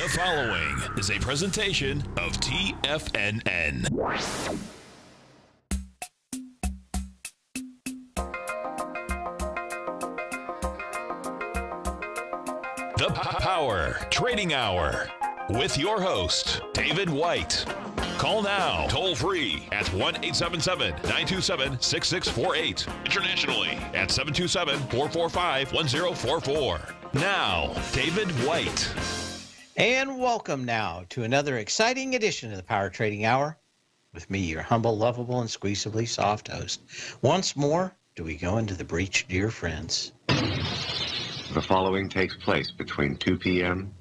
The following is a presentation of TFNN. The Power Trading Hour with your host, David White. Call now, toll free at 1-877-927-6648. Internationally at 727-445-1044. Now, David White. And welcome now to another exciting edition of the Power Trading Hour with me, your humble, lovable, and squeezably soft host. Once more, do we go into the breach, dear friends? The following takes place between 2 p.m.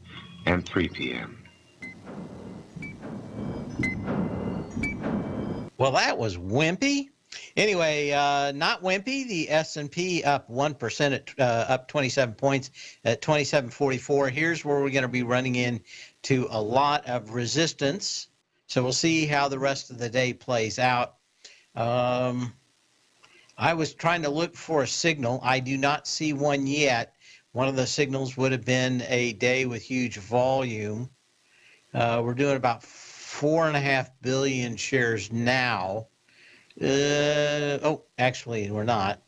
and 3 p.m. Well, that was wimpy. Anyway, not wimpy. The S&P up 1% at up 27 points at 2744. Here's where we're going to be running into a lot of resistance. So we'll see how the rest of the day plays out. I was trying to look for a signal. I do not see one yet. One of the signals would have been a day with huge volume. We're doing about 4.5 billion shares now. Actually, we're not.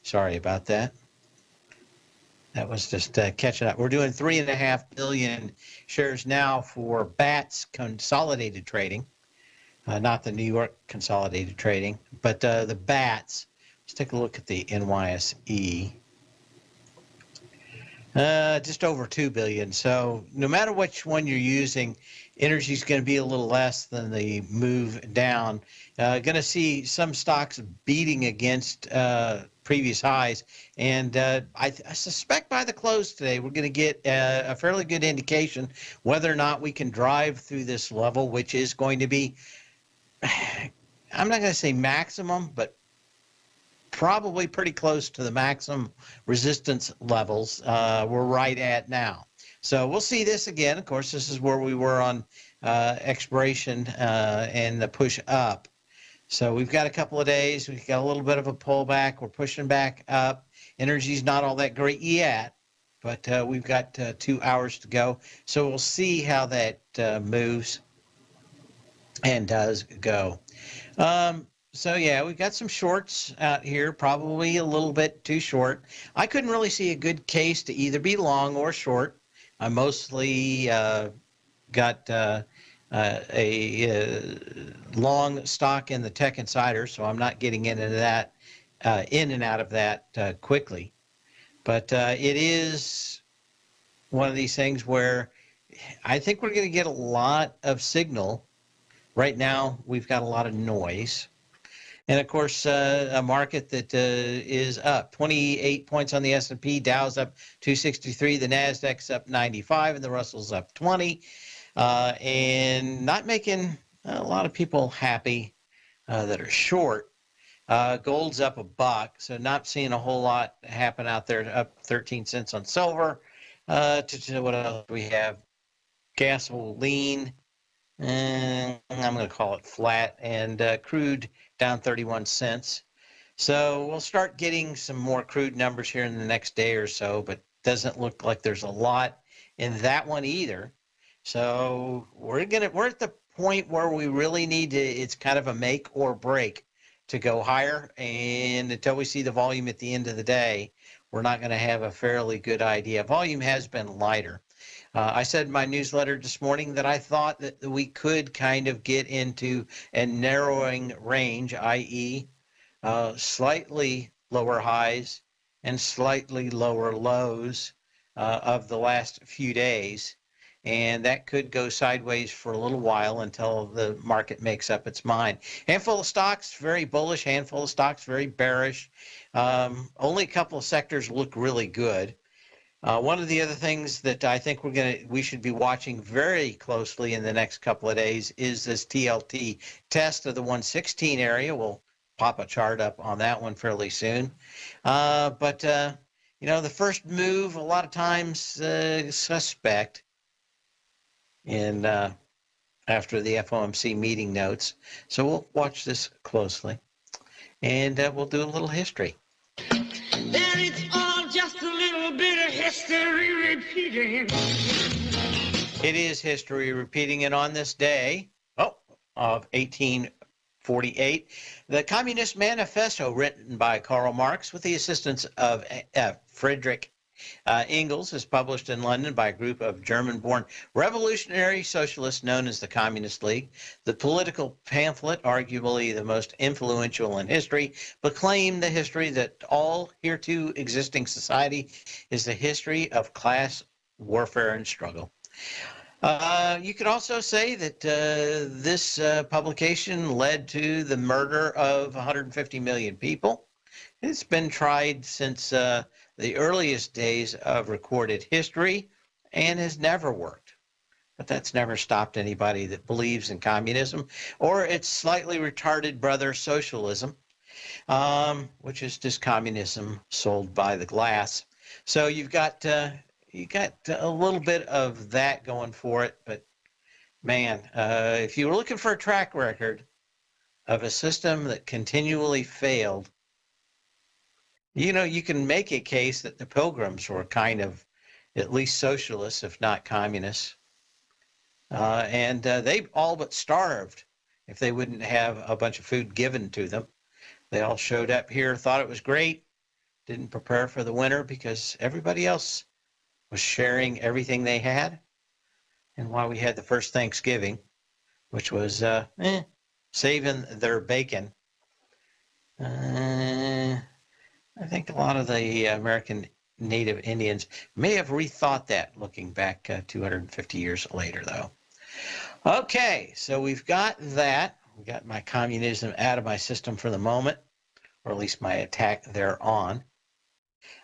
Sorry about that. That was just catching up. We're doing 3.5 billion shares now for BATS consolidated trading, not the New York consolidated trading, but the BATS. Let's take a look at the NYSE. Just over 2 billion. So no matter which one you're using, energy is going to be a little less than the move down. Going to see some stocks beating against previous highs. And I suspect by the close today, we're going to get a fairly good indication whether or not we can drive through this level, which is going to be, I'm not going to say maximum, but probably pretty close to the maximum resistance levels we're right at now. So we'll see this again. Of course, this is where we were on expiration and the push up. So we've got a couple of days. We've got a little bit of a pullback. We're pushing back up. Energy's not all that great yet, but we've got 2 hours to go. So we'll see how that moves and does go. So, yeah, we've got some shorts out here, probably a little bit too short. I couldn't really see a good case to either be long or short. I mostly got a long stock in the Tech Insider, so I'm not getting into that, in and out of that quickly. But it is one of these things where I think we're going to get a lot of signal. Right now, we've got a lot of noise. And, of course, a market that is up 28 points on the S&P, Dow's up 263, the NASDAQ's up 95, and the Russell's up 20. And not making a lot of people happy that are short. Gold's up $1, so not seeing a whole lot happen out there, up 13 cents on silver. What else do we have? Gasoline, and I'm going to call it flat, and crude down 31 cents. So we'll start getting some more crude numbers here in the next day or so, but doesn't look like there's a lot in that one either. So we're at the point where we really need to, it's kind of a make or break to go higher. And until we see the volume at the end of the day, we're not going to have a fairly good idea. Volume has been lighter. I said in my newsletter this morning that I thought that we could kind of get into a narrowing range, i.e. Slightly lower highs and slightly lower lows of the last few days. And that could go sideways for a little while until the market makes up its mind. Handful of stocks, very bullish. Handful of stocks, very bearish. Only a couple of sectors look really good. One of the other things that I think we should be watching very closely in the next couple of days is this TLT test of the 116 area. We'll pop a chart up on that one fairly soon. But the first move a lot of times suspect in after the FOMC meeting notes. So we'll watch this closely, and we'll do a little history. And it's all just a little bit of history repeating. It is history repeating it on this day of 1848. The Communist Manifesto, written by Karl Marx with the assistance of Friedrich Engels, is published in London by a group of German-born revolutionary socialists known as the Communist League. The political pamphlet, arguably the most influential in history, proclaimed the history that all hereto existing society is the history of class warfare and struggle. You could also say that this publication led to the murder of 150 million people. It's been tried since the earliest days of recorded history and has never worked. But that's never stopped anybody that believes in communism or its slightly retarded brother socialism, which is just communism sold by the glass. So you got a little bit of that going for it, but man, if you were looking for a track record of a system that continually failed, you know, you can make a case that the Pilgrims were kind of at least socialists, if not communists. And they all but starved if they wouldn't have a bunch of food given to them. They all showed up here, thought it was great, didn't prepare for the winter because everybody else was sharing everything they had. And why we had the first Thanksgiving, which was saving their bacon. I think a lot of the American Native Indians may have rethought that looking back 250 years later, though. Okay, so we've got that. We got my communism out of my system for the moment, or at least my attack thereon.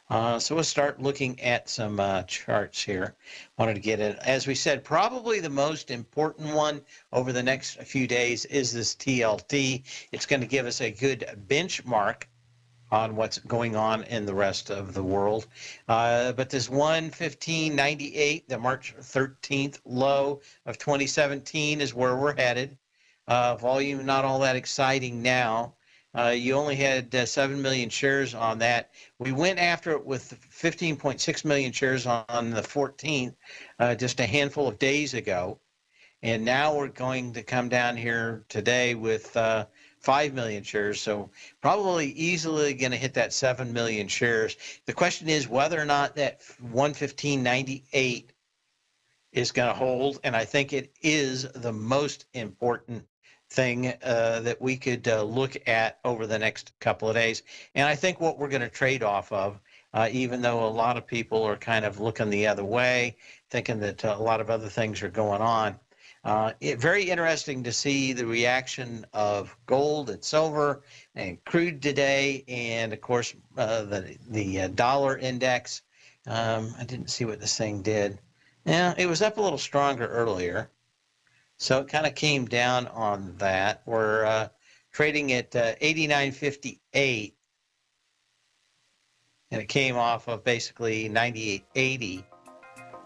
So we'll start looking at some charts here. Wanted to get it, as we said, probably the most important one over the next few days is this TLT. It's going to give us a good benchmark on what's going on in the rest of the world. But this 115.98, the March 13th low of 2017 is where we're headed. Volume not all that exciting now. You only had 7 million shares on that. We went after it with 15.6 million shares on the 14th, just a handful of days ago. And now we're going to come down here today with 5 million shares. So probably easily going to hit that 7 million shares. The question is whether or not that 115.98 is going to hold. And I think it is the most important thing that we could look at over the next couple of days. And I think what we're going to trade off of, even though a lot of people are kind of looking the other way, thinking that a lot of other things are going on. Very interesting to see the reaction of gold and silver and crude today, and of course the dollar index. I didn't see what this thing did. Yeah, it was up a little stronger earlier. So it kind of came down on that. We're trading at 89.58, and it came off of basically 98.80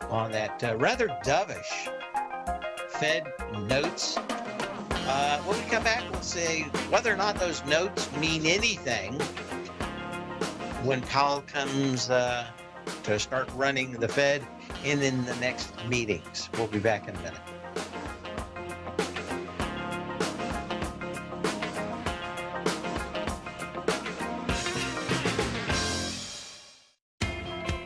on that rather dovish Fed notes. When we come back, we'll say whether or not those notes mean anything when Powell comes to start running the Fed and in the next meetings. We'll be back in a minute.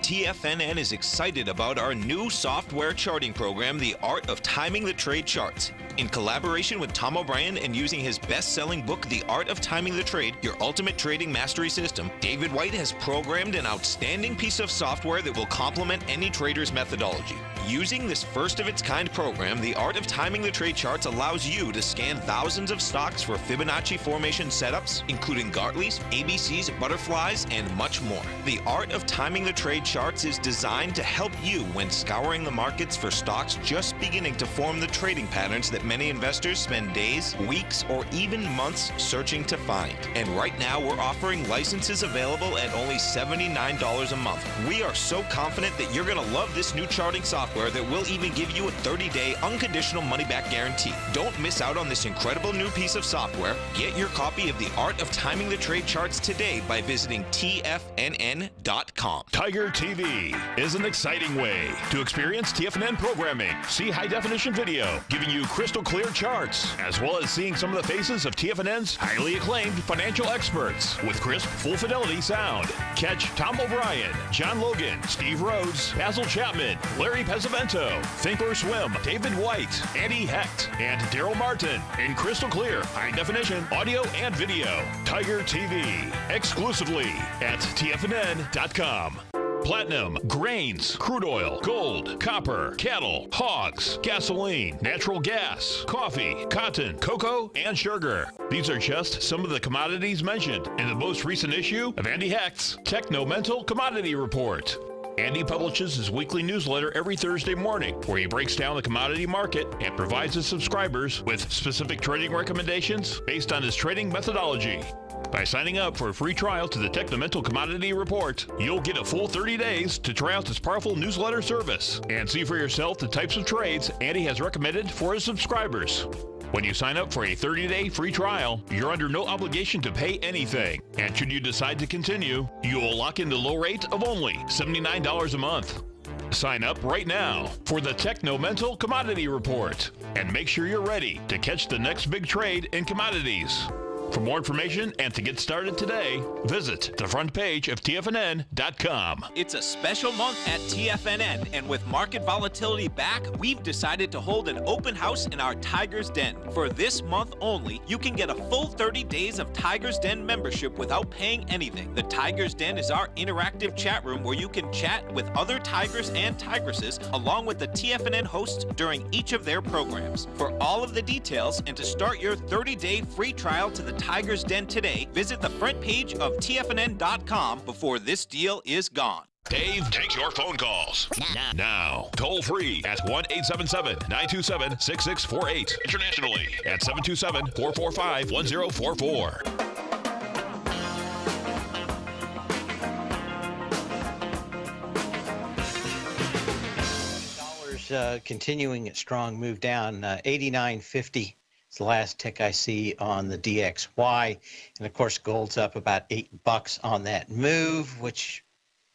TFNN is excited about our new software charting program, The Art of Timing the Trade Charts. In collaboration with Tom O'Brien and using his best-selling book, The Art of Timing the Trade, Your Ultimate Trading Mastery System, David White has programmed an outstanding piece of software that will complement any trader's methodology. Using this first-of-its-kind program, The Art of Timing the Trade Charts allows you to scan thousands of stocks for Fibonacci formation setups, including Gartley's, ABC's, butterflies, and much more. The Art of Timing the Trade Charts is designed to help you when scouring the markets for stocks just beginning to form the trading patterns that that many investors spend days, weeks, or even months searching to find. And right now, we're offering licenses available at only $79 a month. We are so confident that you're going to love this new charting software that will even give you a 30-day unconditional money-back guarantee. Don't miss out on this incredible new piece of software. Get your copy of The Art of Timing the Trade Charts today by visiting TFNN.com. Tiger TV is an exciting way to experience TFNN programming. See high-definition video, giving you crystal clear charts, as well as seeing some of the faces of TFNN's highly acclaimed financial experts with crisp, full-fidelity sound. Catch Tom O'Brien, John Logan, Steve Rhodes, Basil Chapman, Larry Pesavento, Think or Swim, David White, Andy Hecht, and Daryl Martin in crystal clear, high-definition audio and video. Tiger TV, exclusively at TFNN.com. Platinum, grains, crude oil, gold, copper, cattle, hogs, gasoline, natural gas, coffee, cotton, cocoa, and sugar. These are just some of the commodities mentioned in the most recent issue of Andy Hecht's Techno-Mental Commodity Report. Andy publishes his weekly newsletter every Thursday morning, where he breaks down the commodity market and provides his subscribers with specific trading recommendations based on his trading methodology. By signing up for a free trial to the Techno-Mental Commodity Report, you'll get a full 30 days to try out this powerful newsletter service and see for yourself the types of trades Andy has recommended for his subscribers. When you sign up for a 30-day free trial, you're under no obligation to pay anything. And should you decide to continue, you will lock in the low rate of only $79 a month. Sign up right now for the Techno-Mental Commodity Report and make sure you're ready to catch the next big trade in commodities. For more information and to get started today, visit the front page of TFNN.com. It's a special month at TFNN, and with market volatility back, we've decided to hold an open house in our Tiger's Den. For this month only, you can get a full 30 days of Tiger's Den membership without paying anything. The Tiger's Den is our interactive chat room where you can chat with other tigers and tigresses along with the TFNN hosts during each of their programs. For all of the details and to start your 30-day free trial to the Tiger's Den today, visit the front page of TFNN.com before this deal is gone. Dave takes your phone calls now. Toll free at 1-877-927-6648. Internationally at 727-445-1044. Continuing its strong move down, 89.50 is the last tick I see on the DXY, and of course gold's up about $8 on that move, which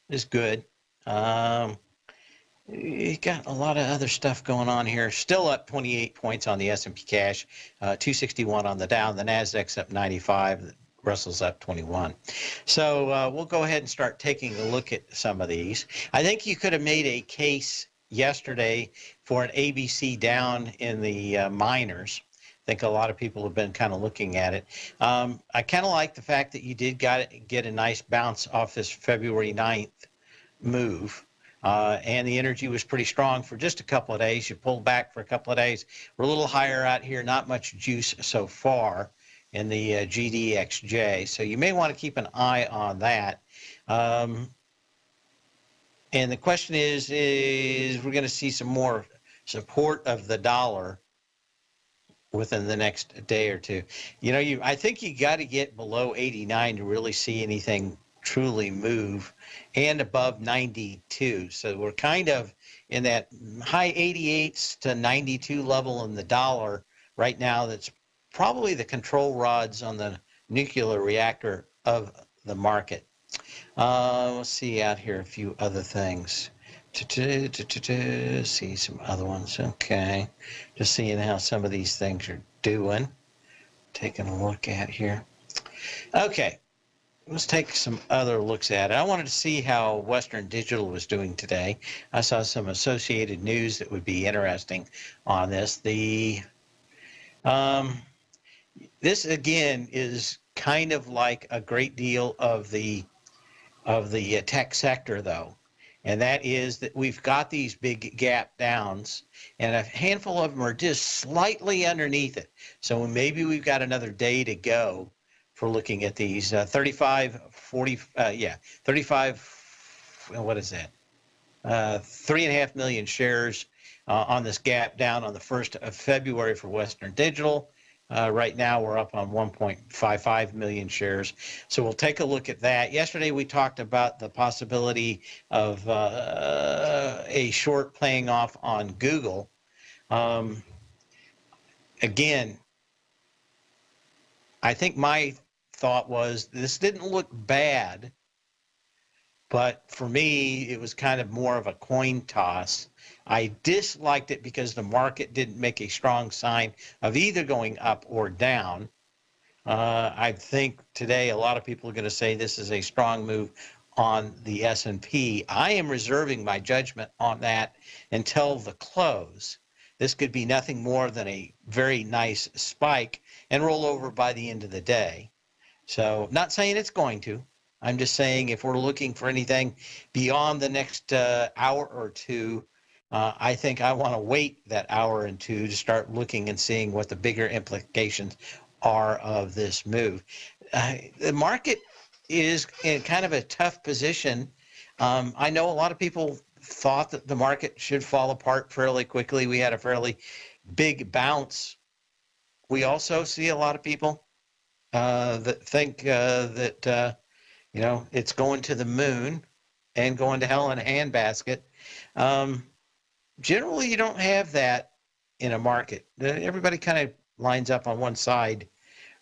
is good. You got a lot of other stuff going on here. Still up 28 points on the S&P cash, 261 on the Dow. The Nasdaq's up 95. Russell's up 21. So we'll go ahead and start taking a look at some of these. I think you could have made a case yesterday for an ABC down in the miners. I think a lot of people have been kind of looking at it. I kind of like the fact that you did get a nice bounce off this February 9th move. And the energy was pretty strong for just a couple of days. You pulled back for a couple of days. We're a little higher out here, not much juice so far in the GDXJ. So you may want to keep an eye on that. And the question is we're going to see some more support of the dollar within the next day or two. You know, I think you got to get below 89 to really see anything truly move, and above 92. So we're kind of in that high 88s to 92 level in the dollar right now. That's probably the control rods on the nuclear reactor of the market. Let's see out here a few other things. See some other ones. Okay, just seeing how some of these things are doing. Taking a look at here. Okay, let's take some other looks at it. I wanted to see how Western Digital was doing today. I saw some associated news that would be interesting on this. This again is kind of like a great deal of the tech sector, though, and that is that we've got these big gap downs, and a handful of them are just slightly underneath it. So maybe we've got another day to go for looking at these 35, 40, 35. What is that? 3.5 million shares on this gap down on the 1st of February for Western Digital. Right now, we're up on 1.55 million shares. So we'll take a look at that. Yesterday, we talked about the possibility of a short playing off on Google. Again, I think my thought was this didn't look bad, but for me, it was kind of more of a coin toss. I disliked it because the market didn't make a strong sign of either going up or down. I think today a lot of people are going to say this is a strong move on the S&P. I am reserving my judgment on that until the close. This could be nothing more than a very nice spike and roll over by the end of the day. So not saying it's going to. I'm just saying if we're looking for anything beyond the next hour or two, I think I want to wait that hour and two to start looking and seeing what the bigger implications are of this move. The market is in kind of a tough position. I know a lot of people thought that the market should fall apart fairly quickly. We had a fairly big bounce. We also see a lot of people that think that you know, it's going to the moon and going to hell in a handbasket. Generally, you don't have that in a market. Everybody kind of lines up on one side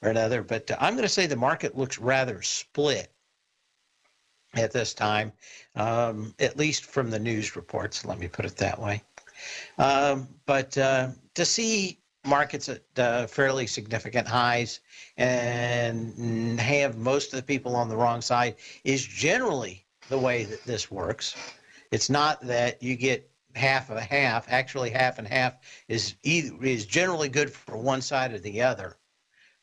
or another, but I'm going to say the market looks rather split at this time, at least from the news reports, let me put it that way. But to see markets at fairly significant highs and have most of the people on the wrong side is generally the way that this works. It's not that you get half of a half. Actually, half and half is generally good for one side or the other.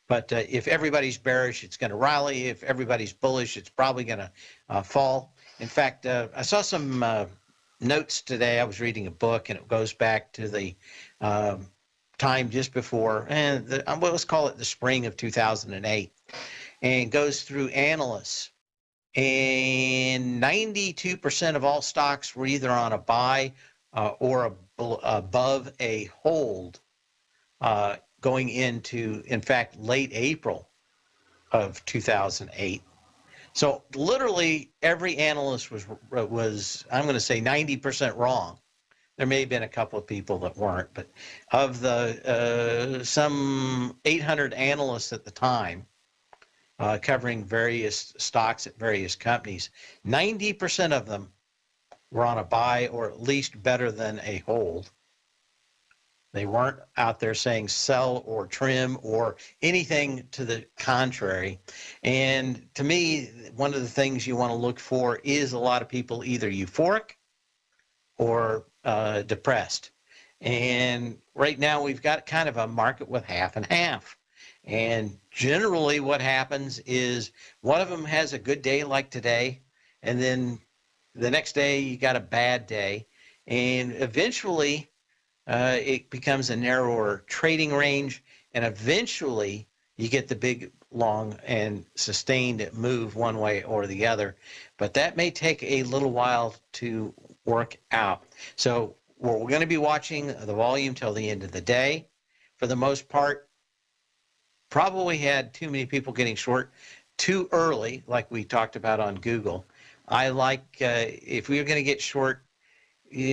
But if everybody's bearish, it's going to rally. If everybody's bullish, it's probably going to fall. In fact, I saw some notes today. I was reading a book, and it goes back to the time just before, and let's call it the spring of 2008, and goes through analysts. And 92% of all stocks were either on a buy or above a hold going into, in fact, late April of 2008. So literally every analyst was I'm going to say 90% wrong. There may have been a couple of people that weren't, but of the some 800 analysts at the time covering various stocks at various companies, 90% of them were on a buy or at least better than a hold. They weren't out there saying sell or trim or anything to the contrary. And to me, one of the things you want to look for is a lot of people either euphoric or depressed. And right now we've got kind of a market with half and half. And generally what happens is one of them has a good day like today, and then the next day you got a bad day, and eventually it becomes a narrower trading range, and eventually you get the big, long, and sustained move one way or the other. But that may take a little while to work out. So we're going to be watching the volume till the end of the day. For the most part, probably had too many people getting short too early, like we talked about on Google. I like, if we were going to get short,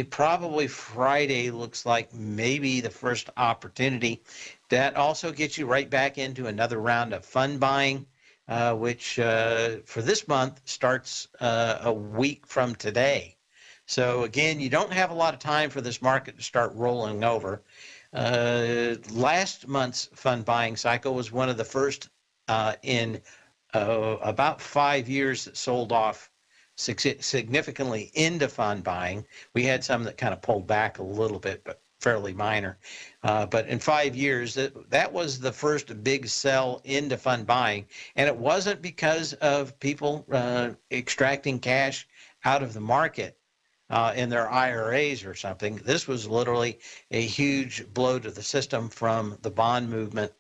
probably Friday looks like maybe the first opportunity. That also gets you right back into another round of fund buying, which for this month starts a week from today. So again, you don't have a lot of time for this market to start rolling over. Last month's fund buying cycle was one of the first in about 5 years that sold off significantly into fund buying. We had some that kind of pulled back a little bit, but fairly minor. But in 5 years, that was the first big sell into fund buying. And it wasn't because of people extracting cash out of the market in their IRAs or something. This was literally a huge blow to the system from the bond movement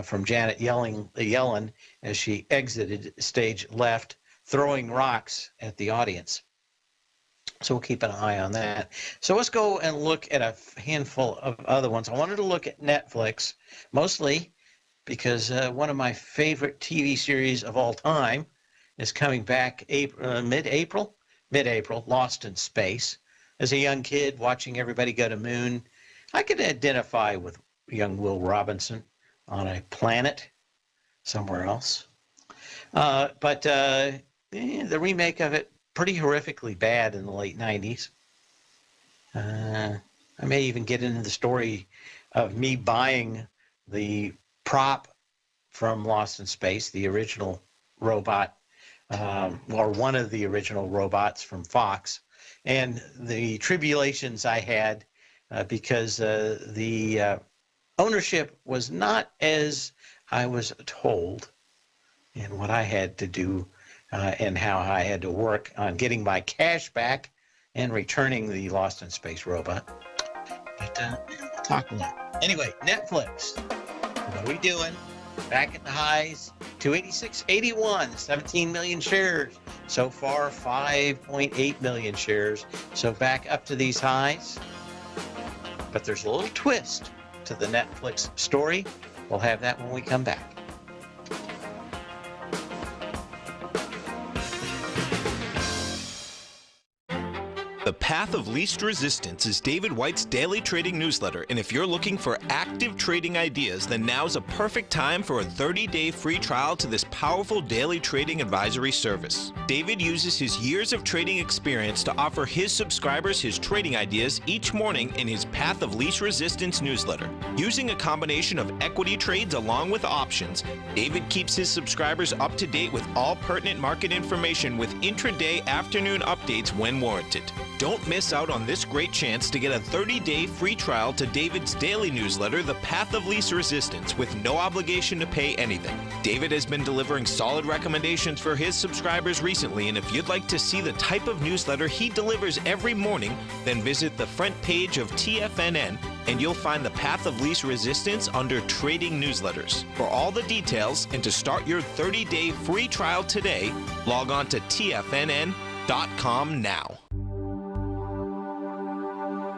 from Janet Yellen as she exited stage left, throwing rocks at the audience. So we'll keep an eye on that. So let's go and look at a handful of other ones. I wanted to look at Netflix, mostly because one of my favorite TV series of all time is coming back mid-April, Lost in Space. As a young kid watching everybody go to moon, I could identify with young Will Robinson on a planet somewhere else. But the remake of it, pretty horrifically bad in the late 90s. I may even get into the story of me buying the prop from Lost in Space, the original robot, or one of the original robots from Fox, and the tribulations I had because the ownership was not as I was told, and what I had to do and how I had to work on getting my cash back and returning the Lost in Space robot. But we'll talk more. Anyway, Netflix. What are we doing? Back at the highs, 286.81, 17 million shares. So far, 5.8 million shares. So back up to these highs. But there's a little twist to the Netflix story. We'll have that when we come back. The Path of Least Resistance is David White's daily trading newsletter, and if you're looking for active trading ideas, then now's a perfect time for a 30-day free trial to this powerful daily trading advisory service. David uses his years of trading experience to offer his subscribers his trading ideas each morning in his Path of Least Resistance newsletter. Using a combination of equity trades along with options, David keeps his subscribers up to date with all pertinent market information with intraday afternoon updates when warranted. Don't miss out on this great chance to get a 30-day free trial to David's daily newsletter, The Path of Least Resistance, with no obligation to pay anything. David has been delivering solid recommendations for his subscribers recently, and if you'd like to see the type of newsletter he delivers every morning, then visit the front page of TFNN and you'll find The Path of Least Resistance under Trading Newsletters. For all the details and to start your 30-day free trial today, log on to TFNN.com now.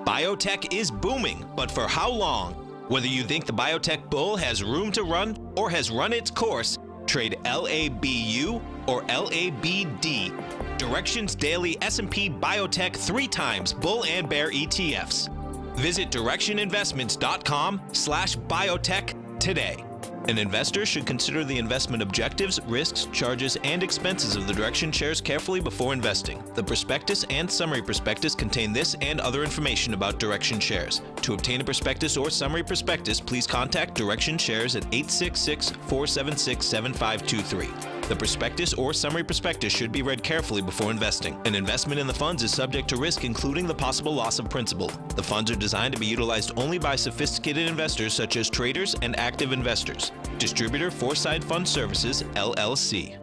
Biotech is booming, but for how long? Whether you think the biotech bull has room to run or has run its course, trade LABU or LABD. Directions Daily S&P Biotech 3 times bull and bear ETFs. Visit directioninvestments.com/biotech today. An investor should consider the investment objectives, risks, charges, and expenses of the Direction shares carefully before investing. The prospectus and summary prospectus contain this and other information about Direction shares. To obtain a prospectus or summary prospectus, please contact Direction shares at 866-476-7523. The prospectus or summary prospectus should be read carefully before investing. An investment in the funds is subject to risk, including the possible loss of principal. The funds are designed to be utilized only by sophisticated investors such as traders and active investors. Distributor Foreside Fund Services, LLC.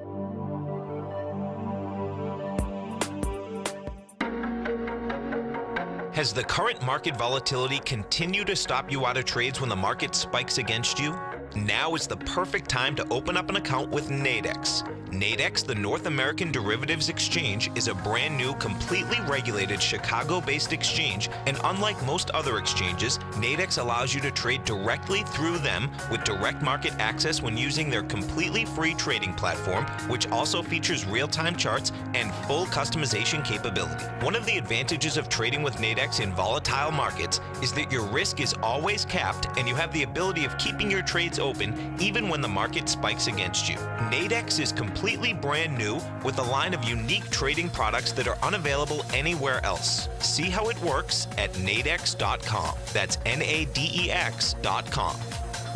Has the current market volatility continued to stop you out of trades when the market spikes against you? Now is the perfect time to open up an account with Nadex. Nadex, the North American Derivatives Exchange, is a brand new, completely regulated Chicago-based exchange, and unlike most other exchanges, Nadex allows you to trade directly through them with direct market access when using their completely free trading platform, which also features real-time charts and full customization capability. One of the advantages of trading with Nadex in volatile markets is that your risk is always capped and you have the ability of keeping your trades open even when the market spikes against you. Nadex is completely brand new with a line of unique trading products that are unavailable anywhere else. See how it works at nadex.com. That's NADEX.com.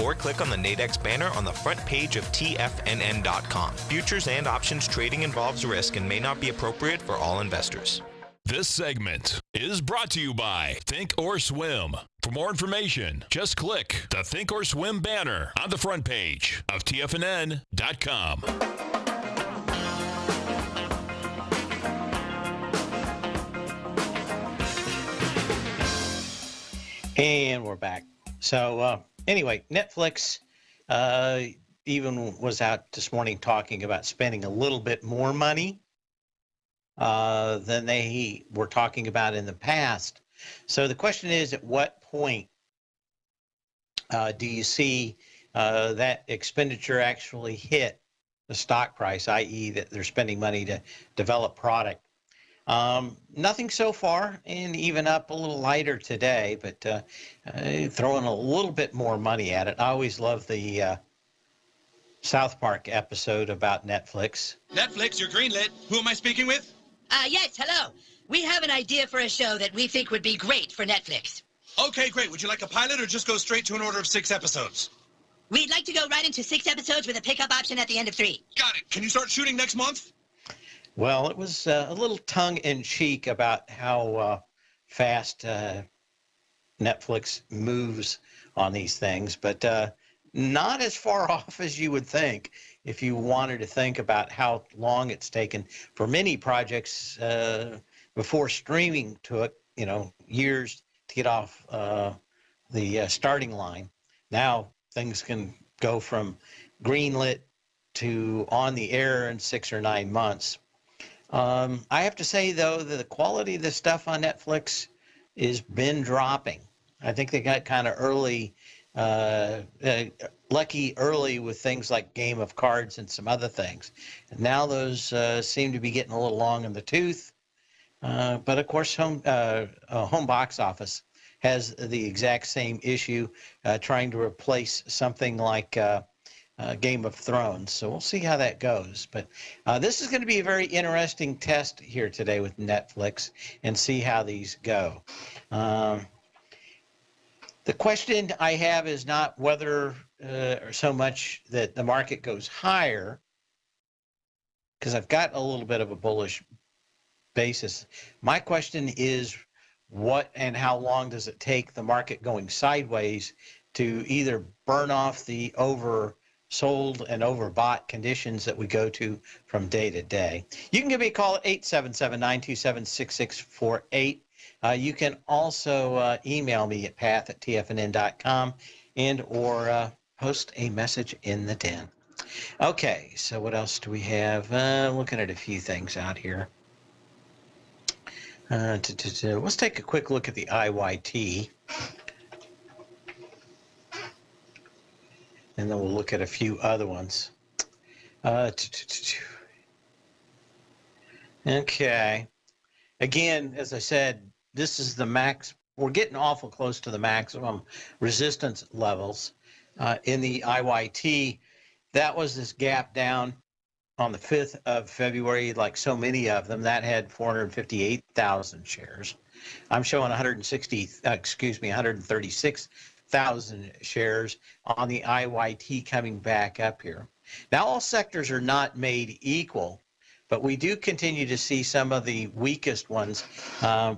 Or click on the Nadex banner on the front page of TFNN.com. Futures and options trading involves risk and may not be appropriate for all investors. This segment is brought to you by Think or Swim. For more information, just click the Think or Swim banner on the front page of TFNN.com. And we're back. So anyway, Netflix even was out this morning talking about spending a little bit more money than they were talking about in the past. So the question is, at what point do you see that expenditure actually hit the stock price, i.e. that they're spending money to develop product? Nothing so far, and even up a little lighter today, but throwing a little bit more money at it. I always love the South Park episode about Netflix. Netflix, you're greenlit. Who am I speaking with? Yes, hello. We have an idea for a show that we think would be great for Netflix. Okay, great. Would you like a pilot or just go straight to an order of 6 episodes? We'd like to go right into 6 episodes with a pickup option at the end of 3. Got it. Can you start shooting next month? Well, it was a little tongue-in-cheek about how fast Netflix moves on these things, but not as far off as you would think if you wanted to think about how long it's taken for many projects before streaming took, years to get off the starting line. Now things can go from greenlit to on the air in 6 or 9 months. I have to say, though, that the quality of the stuff on Netflix has been dropping. I think they got kind of lucky early with things like Game of Cards and some other things. And now those seem to be getting a little long in the tooth. But of course, home box office has the exact same issue, trying to replace something like Game of Thrones. So we'll see how that goes. But this is going to be a very interesting test here today with Netflix, and see how these go. The question I have is not whether or so much that the market goes higher, because I've got a little bit of a bullish basis. My question is, what and how long does it take the market going sideways to either burn off the oversold and overbought conditions that we go to from day to day? You can give me a call at 877-927-6648. You can also email me at path@tfnn.com and or post a message in the den. Okay, so what else do we have? Looking at a few things out here. Let's take a quick look at the IYT. And then we'll look at a few other ones. Okay. Again, as I said, this is the max. We're getting awful close to the maximum resistance levels in the IYT. That was this gap down on the 5th of February, like so many of them. That had 458,000 shares. I'm showing 136,000 shares on the IYT coming back up here. Now, all sectors are not made equal, but we do continue to see some of the weakest ones.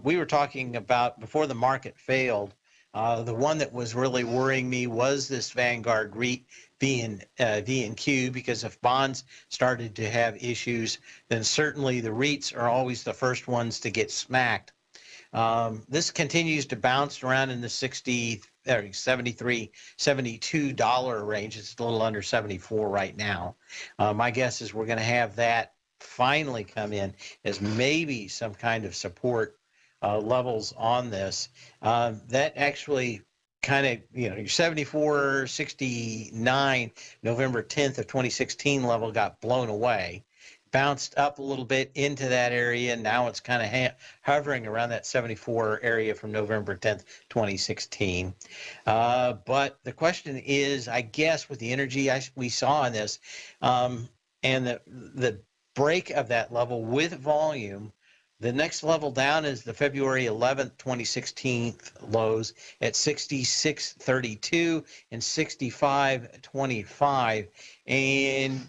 We were talking about, before the market failed, the one that was really worrying me was this Vanguard REIT VNQ, because if bonds started to have issues, then certainly the REITs are always the first ones to get smacked. This continues to bounce around in the $73, $72 range. It's a little under 74 right now. My guess is we're going to have that finally come in as maybe some kind of support levels on this. That actually kind of, your 74.69 November 10th of 2016 level got blown away, bounced up a little bit into that area, and now it's kind of hovering around that 74 area from November 10th, 2016. But the question is, I guess, with the energy we saw in this, and the break of that level with volume, the next level down is the February 11th, 2016 lows at 66.32 and 65.25. And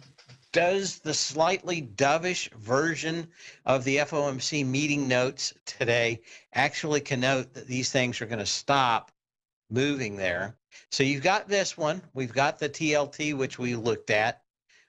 does the slightly dovish version of the FOMC meeting notes today actually connote that these things are going to stop moving there? So you've got this one. We've got the TLT, which we looked at.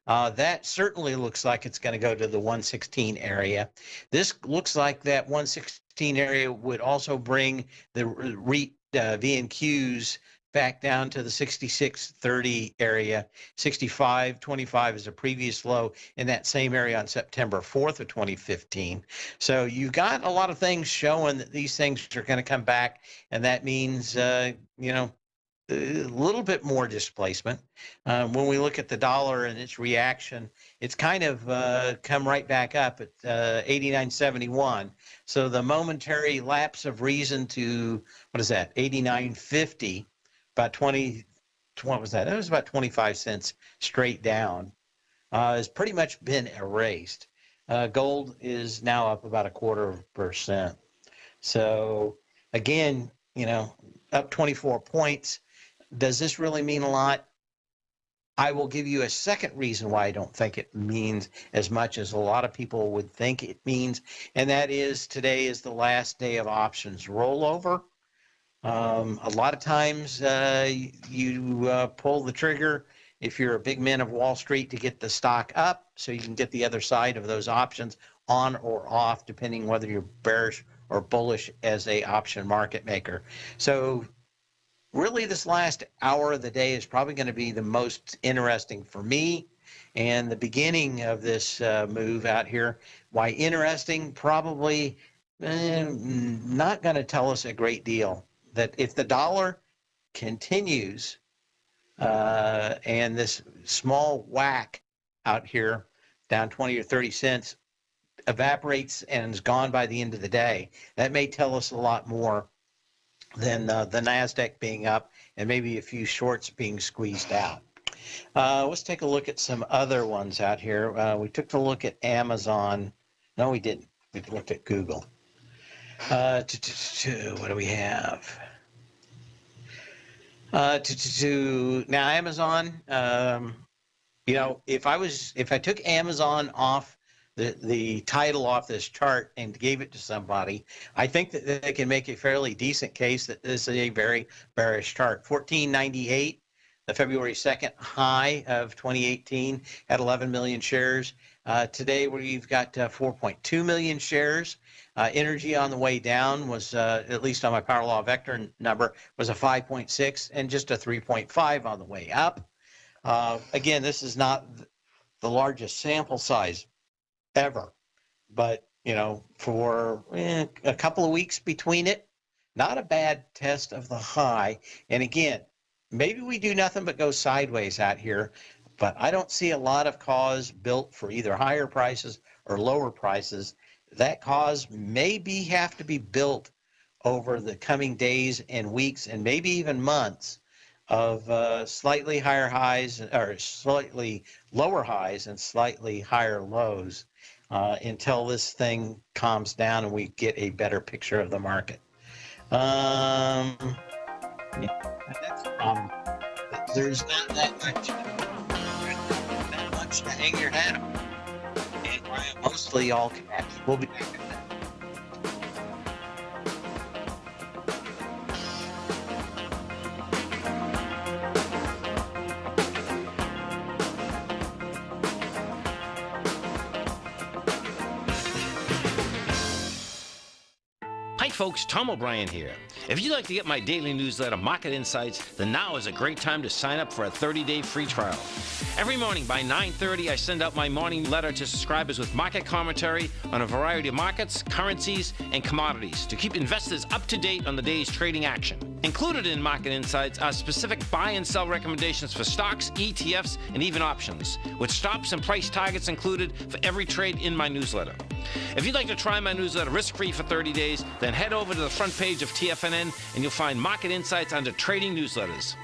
That certainly looks like it's going to go to the 116 area. This looks like that 116 area would also bring the REIT VNQs back down to the 66.30 area. 65.25 is a previous low in that same area on September 4th of 2015. So you've got a lot of things showing that these things are going to come back, and that means, you know, a little bit more displacement. When we look at the dollar and its reaction, it's kind of come right back up at 89.71. So the momentary lapse of reason to, what is that, 89.50, about 20, what was that? It was about 25 cents straight down, has pretty much been erased. Gold is now up about 0.25%. So again, you know, up 24 points. Does this really mean a lot? I will give you a second reason why I don't think it means as much as a lot of people would think it means, and that is today is the last day of options rollover. A lot of times you pull the trigger if you're a big man of Wall Street to get the stock up so you can get the other side of those options on or off, depending whether you're bearish or bullish as a option market maker. So really, this last hour of the day is probably going to be the most interesting for me, and the beginning of this move out here. Why interesting? Probably not going to tell us a great deal. That if the dollar continues and this small whack out here down 20 or 30 cents evaporates and is gone by the end of the day, that may tell us a lot more than the NASDAQ being up and maybe a few shorts being squeezed out. Let's take a look at some other ones out here. We took a look at Amazon. No, we didn't. We looked at Google. What do we have? Now Amazon, you know, if I took Amazon off the title off this chart and gave it to somebody, I think that they can make a fairly decent case that this is a very bearish chart. 1498, the February 2nd high of 2018 at 11 million shares. Today we've got 4.2 million shares. Energy on the way down was, at least on my Power Law Vector number, was a 5.6 and just a 3.5 on the way up. Again, this is not the largest sample size ever, but you know, for a couple of weeks between it, not a bad test of the high. And again, maybe we do nothing but go sideways out here, but I don't see a lot of cause built for either higher prices or lower prices. That cause maybe have to be built over the coming days and weeks and maybe even months of slightly higher highs or slightly lower highs and slightly higher lows until this thing calms down and we get a better picture of the market. Yeah, that's the problem. There's not that much to hang your hat on. And mostly all cash. We'll be back in a minute. Hi folks, Tom O'Brien here. If you'd like to get my daily newsletter, Market Insights, then now is a great time to sign up for a 30-day free trial. Every morning by 9:30, I send out my morning letter to subscribers with market commentary on a variety of markets, currencies, and commodities to keep investors up to date on the day's trading action. Included in Market Insights are specific buy and sell recommendations for stocks, ETFs, and even options, with stops and price targets included for every trade in my newsletter. If you'd like to try my newsletter risk-free for 30 days, then head over to the front page of TFNN and you'll find Market Insights under Trading Newsletters.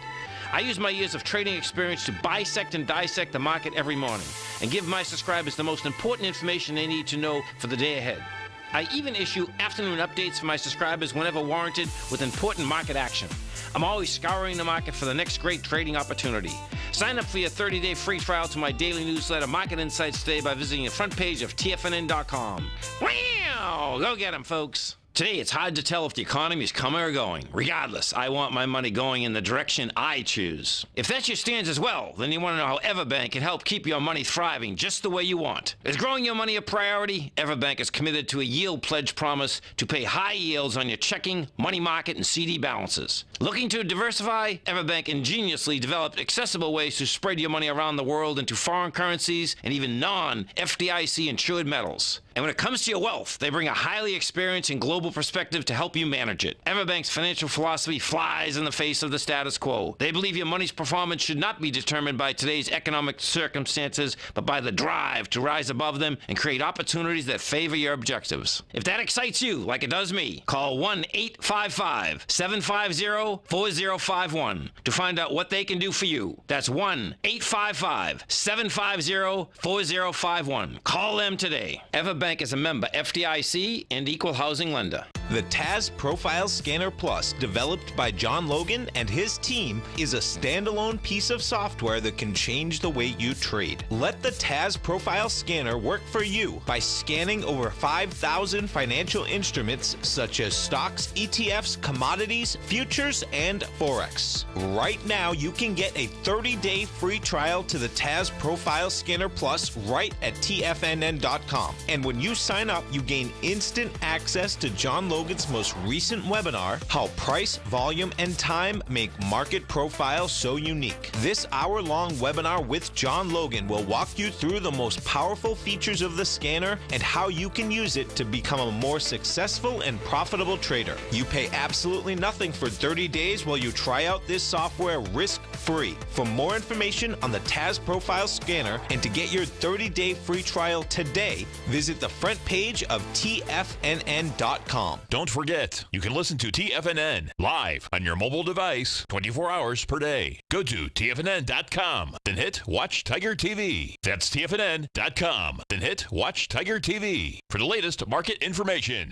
I use my years of trading experience to bisect and dissect the market every morning and give my subscribers the most important information they need to know for the day ahead. I even issue afternoon updates for my subscribers whenever warranted with important market action. I'm always scouring the market for the next great trading opportunity. Sign up for your 30-day free trial to my daily newsletter, Market Insights, today by visiting the front page of TFNN.com. Wow! Go get them, folks. Today, it's hard to tell if the economy is coming or going. Regardless, I want my money going in the direction I choose. If that's your stance as well, then you want to know how Everbank can help keep your money thriving just the way you want. Is growing your money a priority? Everbank is committed to a yield pledge promise to pay high yields on your checking, money market, and CD balances. Looking to diversify? Everbank ingeniously developed accessible ways to spread your money around the world into foreign currencies and even non-FDIC insured metals. And when it comes to your wealth, they bring a highly experienced and global perspective to help you manage it. Everbank's financial philosophy flies in the face of the status quo. They believe your money's performance should not be determined by today's economic circumstances, but by the drive to rise above them and create opportunities that favor your objectives. If that excites you, like it does me, call 1-855-750-4051 to find out what they can do for you. That's 1-855-750-4051. Call them today. Everbank is a member FDIC and equal housing lender. The TAS Profile Scanner Plus, developed by John Logan and his team, is a standalone piece of software that can change the way you trade. Let the TAS Profile Scanner work for you by scanning over 5,000 financial instruments such as stocks, ETFs, commodities, futures, and Forex. Right now, you can get a 30-day free trial to the TAS Profile Scanner Plus right at TFNN.com. And when you sign up, you gain instant access to John Logan's most recent webinar, How Price, Volume, and Time Make Market Profiles So Unique. This hour-long webinar with John Logan will walk you through the most powerful features of the scanner and how you can use it to become a more successful and profitable trader. You pay absolutely nothing for 30 days while you try out this software risk-free. For more information on the TAS Profile Scanner and to get your 30-day free trial today, visit the front page of TFNN.com. Don't forget, you can listen to TFNN live on your mobile device 24 hours per day. Go to TFNN.com, then hit Watch Tiger TV. That's TFNN.com, then hit Watch Tiger TV for the latest market information.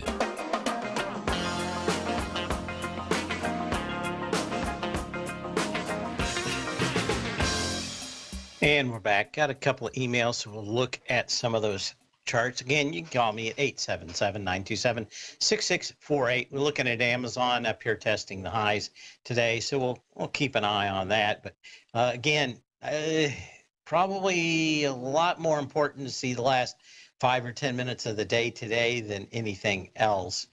And we're back. Got a couple of emails, so we'll look at some of those charts. Again, you can call me at 877-927-6648. We're looking at Amazon up here testing the highs today, so we'll keep an eye on that. But again, probably a lot more important to see the last 5 or 10 minutes of the day today than anything else.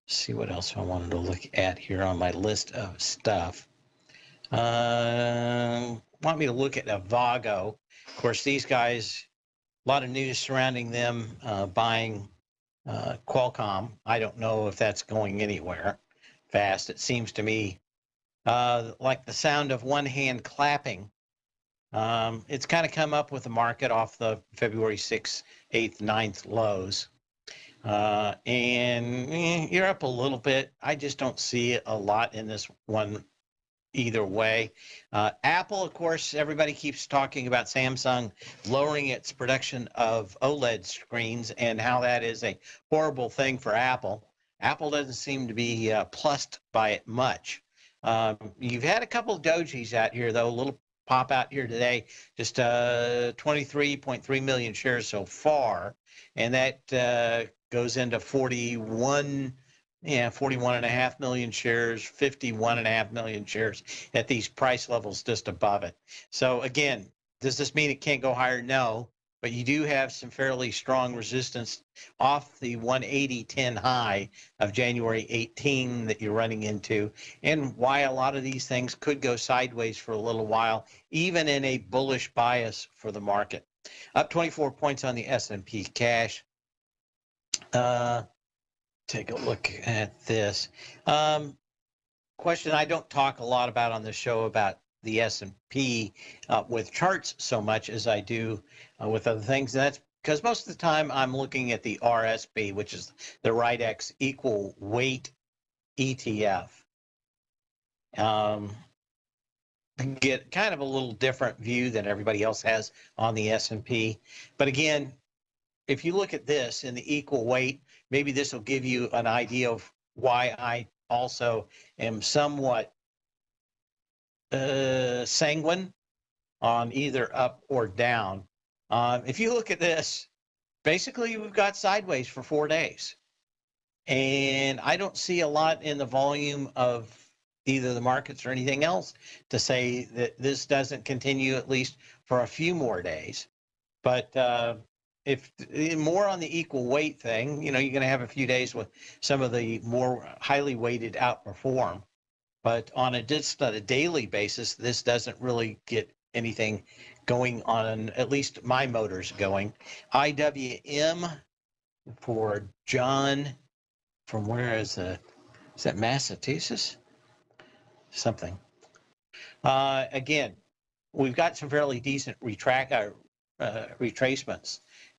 See what else I wanted to look at here on my list of stuff. Want me to look at Avago. Of course, these guys, a lot of news surrounding them buying Qualcomm. I don't know if that's going anywhere fast. It seems to me like the sound of one hand clapping. It's kind of come up with the market off the February 6th, 8th, 9th lows. And you're up a little bit. I just don't see a lot in this one either way. Apple, of course, everybody keeps talking about Samsung lowering its production of OLED screens and how that is a horrible thing for Apple. Apple doesn't seem to be plussed by it much. You've had a couple of dojis out here, though, a little pop out here today, just 23.3 million shares so far, and that goes into 41.5 million shares, 51.5 million shares at these price levels just above it. So again, does this mean it can't go higher? No, but you do have some fairly strong resistance off the 180.10 high of January 18 that you're running into, and why a lot of these things could go sideways for a little while, even in a bullish bias for the market. Up 24 points on the S&P cash. Take a look at this. Question I don't talk a lot about on the show about the S&P with charts so much as I do with other things. And that's because most of the time I'm looking at the RSP, which is the RIDEX equal weight ETF. Get kind of a little different view than everybody else has on the S&P. But again, if you look at this in the equal weight, maybe this will give you an idea of why I also am somewhat sanguine on either up or down. If you look at this, basically we've got sideways for 4 days. And I don't see a lot in the volume of either the markets or anything else to say that this doesn't continue at least for a few more days. But if more on the equal weight thing, you're going to have a few days with some of the more highly weighted outperform. But on just a daily basis, this doesn't really get anything going on, at least my motors going. IWM for John, from where is that Massachusetts? Something. Again, we've got some fairly decent retracements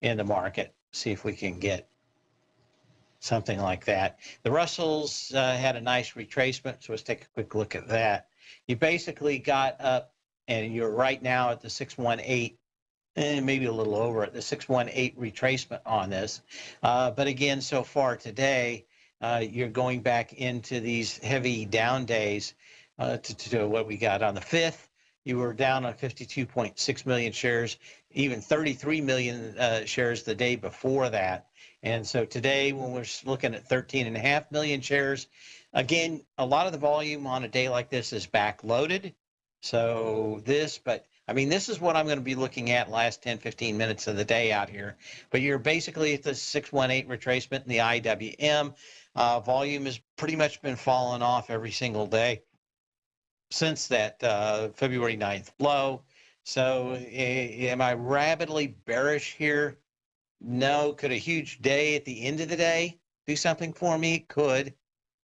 in the market. See if we can get something like that. The Russells had a nice retracement, so let's take a quick look at that. You basically got up, and you're right now at the 618, and maybe a little over at the 618 retracement on this. But again, so far today, you're going back into these heavy down days to what we got on the 5th. You were down on 52.6 million shares, even 33 million shares the day before that. And so today, when we're looking at 13.5 million shares, again, a lot of the volume on a day like this is backloaded. So this, but I mean, this is what I'm going to be looking at last 10, 15 minutes of the day out here. But you're basically at the 618 retracement in the IWM. Volume has pretty much been falling off every single day since that February 9th low. So am I rabidly bearish here? No. Could a huge day at the end of the day do something for me? Could.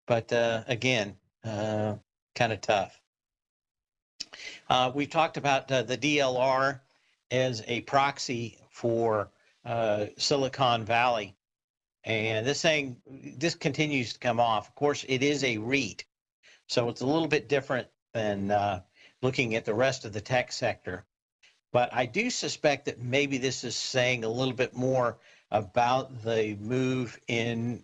But again, kind of tough. We've talked about the DLR as a proxy for Silicon Valley. And this continues to come off. Of course, it is a REIT. So it's a little bit different than looking at the rest of the tech sector. But I do suspect that maybe this is saying a little bit more about the move in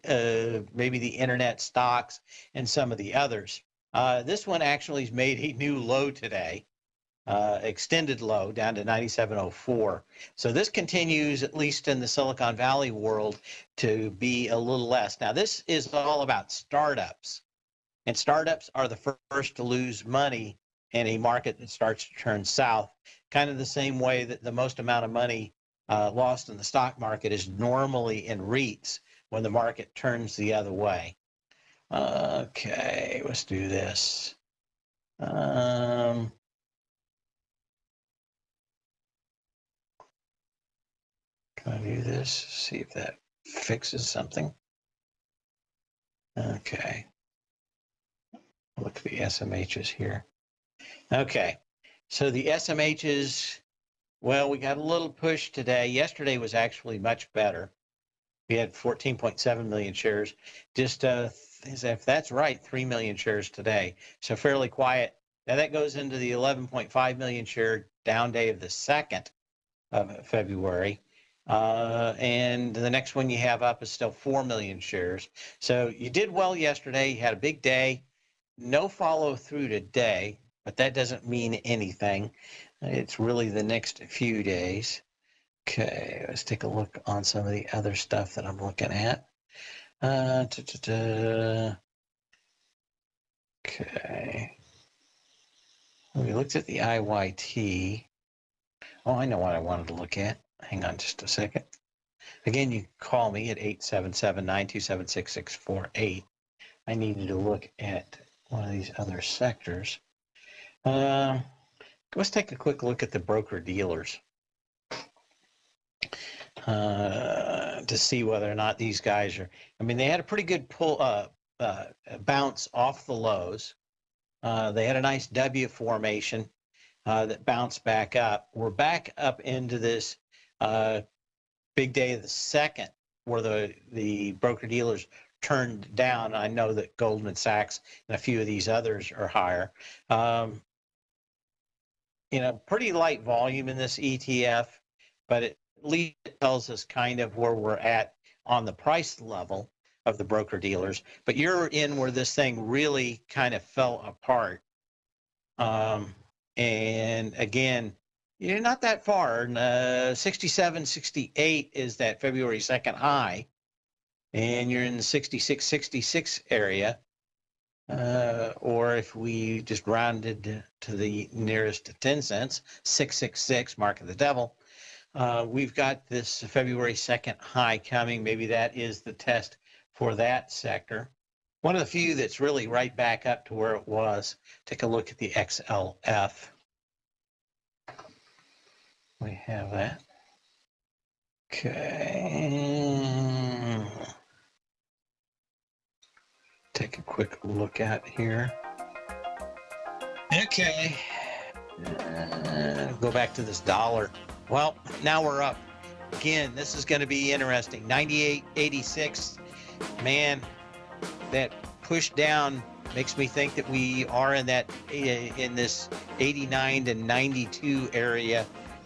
maybe the internet stocks and some of the others. This one actually has made a new low today, extended low down to 97.04. So this continues, at least in the Silicon Valley world, to be a little less. Now, this is all about startups. And startups are the first to lose money in a market that starts to turn south, kind of the same way that the most amount of money lost in the stock market is normally in REITs when the market turns the other way. Okay, let's do this. Can I do this? See if that fixes something. Okay. Look at the SMHs here. Okay, so the SMHs, well, we got a little push today. Yesterday was actually much better. We had 14.7 million shares. Just, if that's right, 3 million shares today. So fairly quiet. Now that goes into the 11.5 million share down day of the 2nd of February. And the next one you have up is still 4 million shares. So you did well yesterday. You had a big day. No follow through today, but that doesn't mean anything. It's really the next few days. Okay, let's take a look on some of the other stuff that I'm looking at. Okay. We looked at the IYT. Oh, I know what I wanted to look at. Hang on just a second. Again, you can call me at 877-927-6648. I needed to look at one of these other sectors. Let's take a quick look at the broker-dealers to see whether or not these guys are, I mean, they had a pretty good bounce off the lows. They had a nice W formation that bounced back up. We're back up into this big day of the 2nd where the broker-dealers turned down. I know that Goldman Sachs and a few of these others are higher. Pretty light volume in this ETF, but at least it tells us kind of where we're at on the price level of the broker dealers. But you're in where this thing really kind of fell apart. And again, you're not that far. 67.68 is that February 2nd high. and you're in the 66 area, or if we just rounded to the nearest 10 cents, 666, mark of the devil, we've got this February 2nd high coming. Maybe that is the test for that sector. One of the few that's really right back up to where it was. Take a look at the XLF. We have that. Okay. Take a quick look at here. Okay. Go back to this dollar. Well, now we're up. Again, this is going to be interesting. 98.86. Man, that push down makes me think that we are in this 89 to 92 area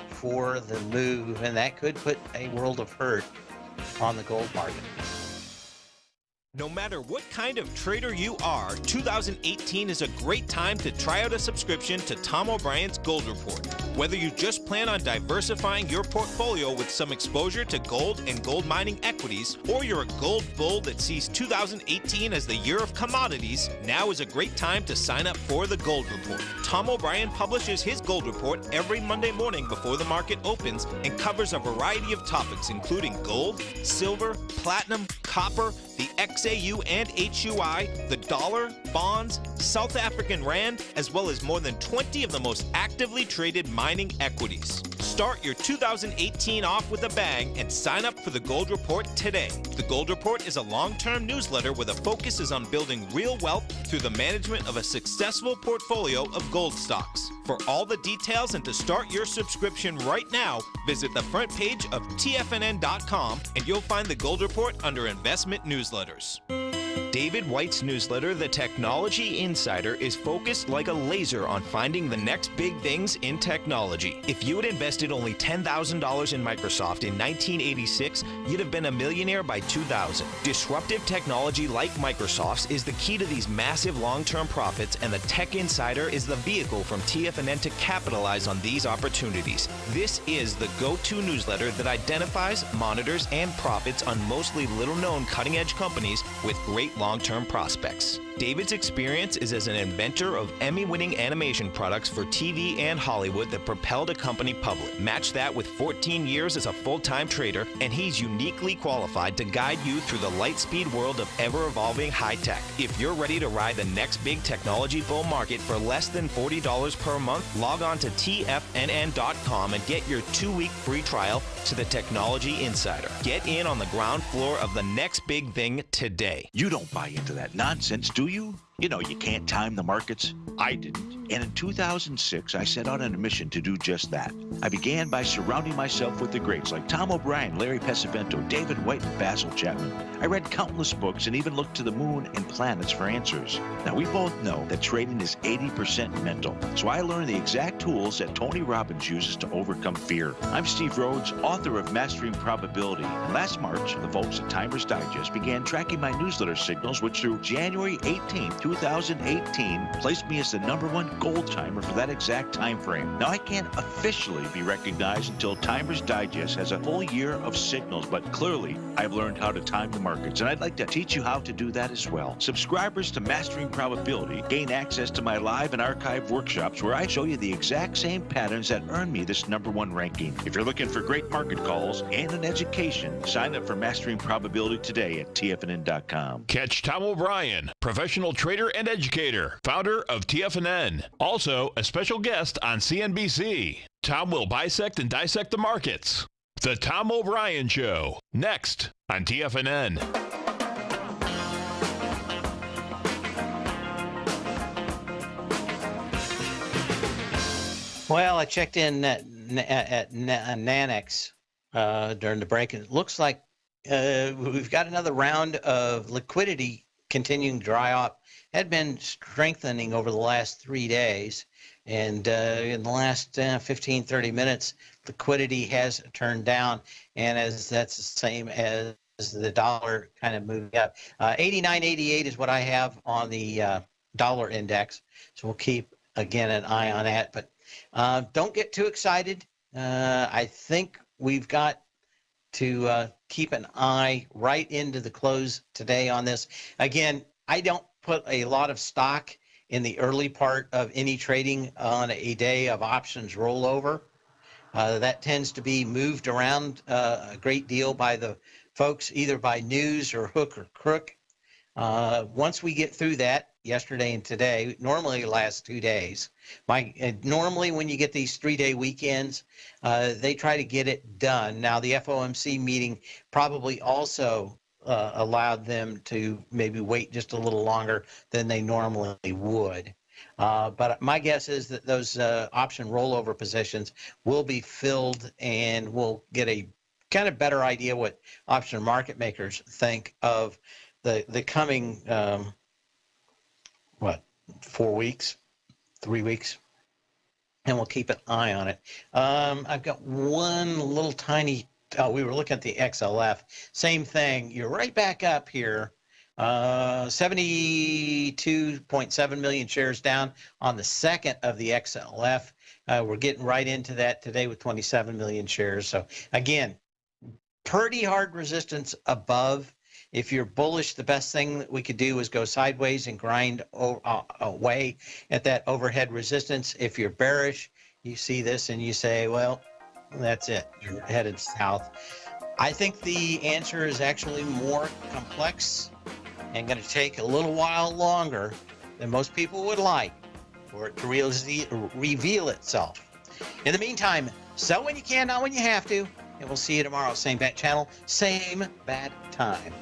for the move, and that could put a world of hurt on the gold market. No matter what kind of trader you are, 2018 is a great time to try out a subscription to Tom O'Brien's Gold Report. Whether you just plan on diversifying your portfolio with some exposure to gold and gold mining equities, or you're a gold bull that sees 2018 as the year of commodities, now is a great time to sign up for the Gold Report. Tom O'Brien publishes his Gold Report every Monday morning before the market opens and covers a variety of topics including gold, silver, platinum, copper, the XAU and HUI, the dollar, bonds, South African rand, as well as more than 20 of the most actively traded mining equities. Start your 2018 off with a bang and sign up for the Gold Report today. The Gold Report is a long-term newsletter where the focus is on building real wealth through the management of a successful portfolio of gold stocks. For all the details and to start your subscription right now, visit the front page of TFNN.com and you'll find the Gold Report under Investment Newsletters. David White's newsletter, The Technology Insider, is focused like a laser on finding the next big things in technology. If you had invested only $10,000 in Microsoft in 1986, you'd have been a millionaire by 2000. Disruptive technology like Microsoft's is the key to these massive long-term profits, and the Tech Insider is the vehicle from TFNN to capitalize on these opportunities. This is the go-to newsletter that identifies, monitors, and profits on mostly little-known cutting-edge companies with great long-term prospects. David's experience is as an inventor of Emmy-winning animation products for TV and Hollywood that propelled a company public. Match that with 14 years as a full-time trader, and he's uniquely qualified to guide you through the light-speed world of ever-evolving high-tech. If you're ready to ride the next big technology bull market for less than $40 per month, log on to TFNN.com and get your 2-week free trial to the Technology Insider. Get in on the ground floor of the next big thing today. You don't buy into that nonsense, do you? You know you can't time the markets. I didn't. And in 2006, I set out on a mission to do just that. I began by surrounding myself with the greats like Tom O'Brien, Larry Pesavento, David White, and Basil Chapman. I read countless books and even looked to the moon and planets for answers. Now, we both know that trading is 80% mental, so I learned the exact tools that Tony Robbins uses to overcome fear. I'm Steve Rhodes, author of Mastering Probability. And last March, the folks at Timers Digest began tracking my newsletter signals, which through January 18, 2018, placed me as the #1 gold timer for that exact time frame. Now, I can't officially be recognized until Timers Digest has a full year of signals, but clearly I've learned how to time the markets, and I'd like to teach you how to do that as well. Subscribers to Mastering Probability gain access to my live and archived workshops where I show you the exact same patterns that earned me this #1 ranking. If you're looking for great market calls and an education, sign up for Mastering Probability today at TFNN.com. Catch Tom O'Brien, professional trader and educator, founder of TFNN. Also, a special guest on CNBC. Tom will bisect and dissect the markets. The Tom O'Brien Show, next on TFNN. Well, I checked in at Nanex during the break, and it looks like we've got another round of liquidity continuing to dry up. Had been strengthening over the last 3 days, and in the last 15, 30 minutes, liquidity has turned down, and as that's the same as the dollar kind of moved up. 89.88 is what I have on the dollar index, so we'll keep, again, an eye on that, but don't get too excited. I think we've got to keep an eye right into the close today on this. Again, I don't put a lot of stock in the early part of any trading on a day of options rollover. That tends to be moved around a great deal by the folks, either by news or hook or crook. Once we get through that, yesterday and today, normally it lasts 2 days. Normally when you get these 3-day weekends, they try to get it done. Now the FOMC meeting probably also allowed them to maybe wait just a little longer than they normally would. But my guess is that those option rollover positions will be filled, and we'll get a kind of better idea what option market makers think of the coming, 4 weeks, 3 weeks, and we'll keep an eye on it. I've got one little tiny, we were looking at the XLF, same thing. You're right back up here. 72.7 million shares down on the second of the XLF. We're getting right into that today with 27 million shares. So again, pretty hard resistance above. If you're bullish, the best thing that we could do is go sideways and grind away at that overhead resistance. If you're bearish, you see this and you say, well, that's it. You're headed south. I think the answer is actually more complex and going to take a little while longer than most people would like for it to reveal itself. In the meantime, sell when you can, not when you have to, and we'll see you tomorrow. Same bat channel, same bad time.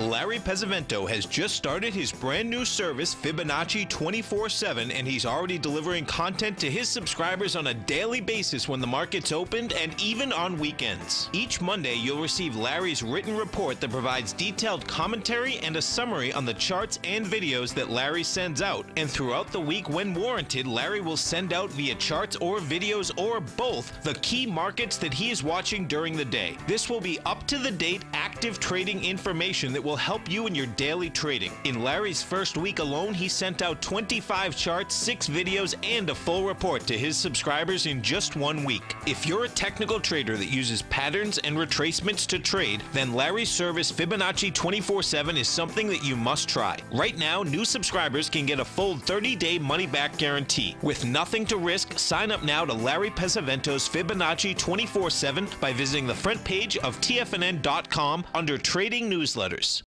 Larry Pesavento has just started his brand new service, Fibonacci 24/7, and he's already delivering content to his subscribers on a daily basis when the market's opened and even on weekends. Each Monday, you'll receive Larry's written report that provides detailed commentary and a summary on the charts and videos that Larry sends out. And throughout the week, when warranted, Larry will send out via charts or videos or both the key markets that he is watching during the day. This will be up-to-the-date, active trading information that will help you in your daily trading. In Larry's first week alone, he sent out 25 charts, 6 videos, and a full report to his subscribers in just 1 week. If you're a technical trader that uses patterns and retracements to trade, then Larry's service Fibonacci 24/7 is something that you must try. Right now, new subscribers can get a full 30-day money-back guarantee. With nothing to risk, sign up now to Larry Pesavento's Fibonacci 24/7 by visiting the front page of TFNN.com under Trading Newsletters.